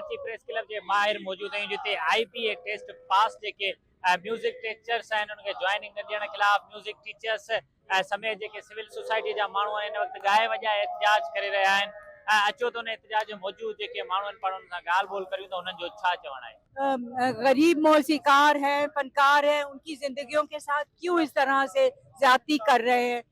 Karachi press club के ॿाहिरि मौजूद आहियूं जिते IBA टेस्ट पास जेके म्यूज़िक टीचर्स आहिनि उनखे ज्वाइनिंग न ॾियण खिलाफ़ म्यूज़िक टीचर्स समेत जेके सिविल सोसाइटी जा माण्हू आहिनि हिन वक़्तु गाए वॼाए एहतजाज करे रहिया आहिनि। अचो तो उन एहतजाज में मौजूद जेके माण्हू आहिनि पाण उन्हनि सां ॻाल्हि ॿोल करियूं त उन्हनि जो छा चवणु आहे। गरीब मौसीकार हैं, फनकार हैं, उनकी जिंदगियों के साथ क्यों इस तरह से ज्यादती कर रहे हैं।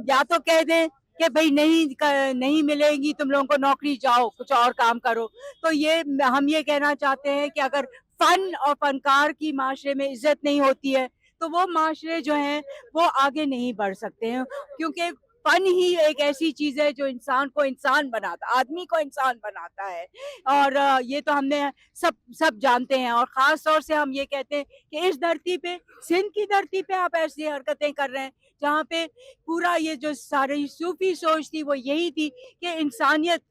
या तो कह दें कि भाई नहीं मिलेगी तुम लोगों को नौकरी, जाओ कुछ और काम करो। तो ये हम ये कहना चाहते हैं कि अगर फन और फनकार की माशरे में इज्जत नहीं होती है तो वो माशरे जो हैं वो आगे नहीं बढ़ सकते हैं, क्योंकि फन ही एक ऐसी चीज है जो इंसान को इंसान बनाता, आदमी को इंसान बनाता है। और ये तो हमने सब जानते हैं। और खास तौर से हम ये कहते हैं कि इस धरती पे, सिंध की धरती पे आप ऐसी हरकतें कर रहे हैं जहाँ पे पूरा ये जो सारी सूफी सोच थी वो यही थी कि इंसानियत,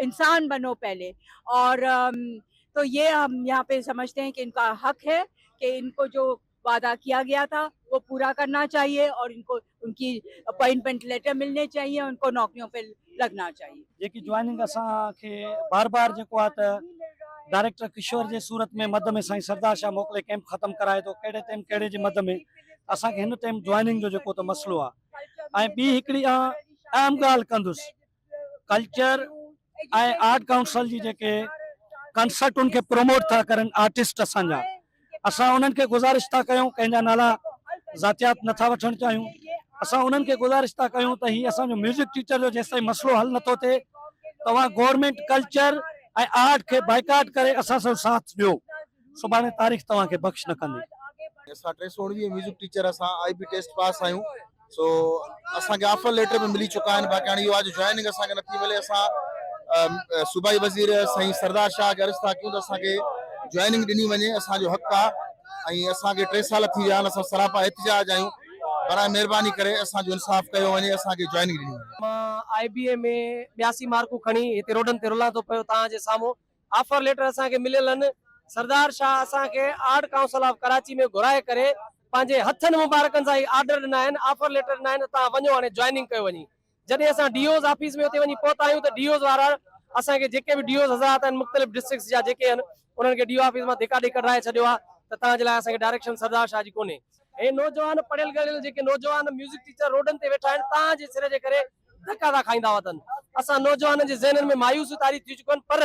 इंसान बनो पहले। और तो ये हम यहाँ पे समझते हैं कि इनका हक है कि इनको जो वादा किया गया था वो पूरा करना चाहिए और इनको उनकी अपॉइंटमेंट लेटर मिलने चाहिए, उनको नौकरियों पे लगना चाहिए। जेकी ज्वाइनिंग असांखे बार बार जेको आहे त डायरेक्टर किशोर जे सूरत में मद में साईं सरदार शाह मोकिले कैंप ख़त्म कराए थो, कहिड़े टाइम कहिड़े जे मद में असांखे हिन टाइम ज्वाइनिंग जो जेको त मसइलो आहे। ऐं ॿी हिकिड़ी अहम ॻाल्हि कंदुसि, कल्चर ऐं आर्ट काउंसिल जी जेके कंसर्ट उनखे प्रमोट था करनि आर्टिस्ट असांजा, असां उन्हनि खे गुज़ारिश था कयूं, कंहिंजा नाला ज़ातियात नथा वठणु चाहियूं, असां उन्हनि खे गुज़ारिश था कयूं त हीउ असांजो म्यूज़िक टीचर जो जेसिताईं मसइलो हल नथो थिए तव्हां गवर्नमेंट कल्चर ऐं आर्ट खे बाइकाट करे असां सां साथ ॾियो, सुभाणे तारीख़ तव्हांखे बख़्श न कंदी। असां 319 म्यूज़िक टीचर असां IB टेस्ट पास आहियूं। सो असांखे ऑफर लेटर भी मिली चुका आहिनि। बाक़ी हाणे इहो आहे ज्वाइनिंग असांखे नथी मिले। असां सूबाई वज़ीर साईं सरदार शाह खे अर्ज़ु था कयूं त असांखे ज्वाइनिंग ॾिनी वञे, असांजो हक़ आहे। ऐं असांखे 3 साल थी विया आहिनि, असां सरापा एहतिजाज आहियूं। बराए महिरबानी करे असांजो इंसाफ़ कयो वञे, असांखे ज्वाइनिंग ॾिनी वञे। मां IBA में 82 मार्कूं खणी हिते रोडनि ते रुलां थो पियो तव्हांजे साम्हूं। ऑफर लेटर असांखे मिलियल आहिनि। सरदार शाह असांखे आर्ट काउंसिल ऑफ कराची में घुराए करे पंहिंजे हथनि मुबारकनि सां ई ऑर्डर ॾिना आहिनि, ऑफर लेटर ॾिना आहिनि, तव्हां वञो हाणे ज्वाइनिंग कयो वञी। जॾहिं असां DO's ऑफिस में उते वञी पहुता आहियूं त DO's वारा असांखे जेके बि DO's हज़रात आहिनि मुख़्तलिफ़ डिस्ट्रिक्ट्स जा जेके आहिनि उन्हनि खे DO ऑफिस मां धिका ॾेई कढाए छॾियो आहे त तव्हांजे लाइ असांखे डायरेक्शन सरदार शाह जी कोन्हे। हे नौजवान पढ़ियल गढ़ियल जेके नौजवान म्यूज़िक टीचर रोडनि ते वेठा आहिनि तव्हांजे सिर जे करे धक्का था खाईंदा वतन। असां नौजवाननि जे ज़हननि में मायूसी तारी थी चुकियूं आहिनि, पर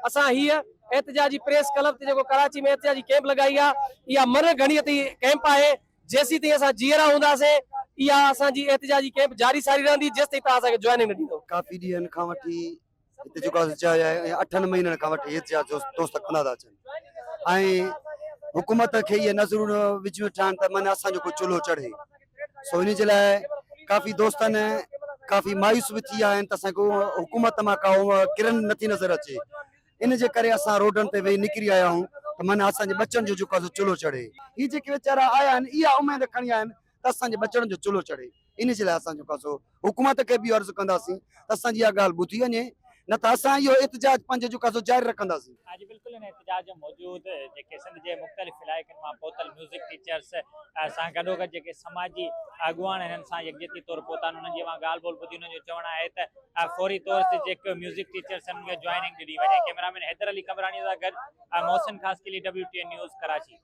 असां हीअ एहतजाजी प्रेस क्लब ते जेको कराची में एहतजाजी कैंप लॻाई आहे इहा मन घणीअ ताईं कैंप आहे। जेसीं ताईं असां जीअरा हूंदासीं इहा असांजी एहतजाजी कैंप जारी सारी रहंदी जेसिताईं तव्हां असांखे ज्वाइनिंग न ॾींदो। काफ़ी ॾींहंनि खां वठी हिते जेको आहे 8 महीननि खां वठी एहतजाज दोस्त कंदा था अचनि ऐं हुकूमत खे इहे नज़रूं विच में ठाहिनि त माना असांजो कोई चुल्हो चढ़े। सो इन जे लाइ काफ़ी दोस्तनि काफ़ी मायूस बि थी विया आहिनि त असांखे हुकूमत मां का किरण नथी नज़र अचे। इन जे करे असां रोडनि ते वेही निकिरी आया आहियूं त माना असांजे बचनि जो जेको आहे चुल्हो चढ़े। हीअ जेके वीचारा आया आहिनि इहा उमेद खणी आया आहिनि त असांजे बचनि जो चुल्हो चढ़े। इन जे लाइ असां जेको आहे हुकूमत खे बि अर्ज़ु कंदासीं त असांजी इहा ॻाल्हि ॿुधी वञे, न त असां इहो एहतजाज पंहिंजो जेको आहे जारी रखंदासीं। आज बिल्कुल इन एहतजाज में मौजूद जेके सिंध जे मुख़्तलिफ़ इलाइक़नि मां पहुतल म्यूज़िक टीचर्स सां गॾोगॾु जेके समाजी अॻुवान हिननि सां यकजहती तौर पहुता आहिनि, उन्हनि जी मां ॻाल्हि ॿोल ॿुधी। उन्हनि जो चवणु आहे त फौरी तौर ते जेके म्यूज़िक टीचर्स आहिनि उनखे ज्वाइनिंग ॾिनी वञे। कैमरामैन हैदर अली कमरानी सां गॾु मोहसिन ख़ासकी WTN न्यूज़ कराची।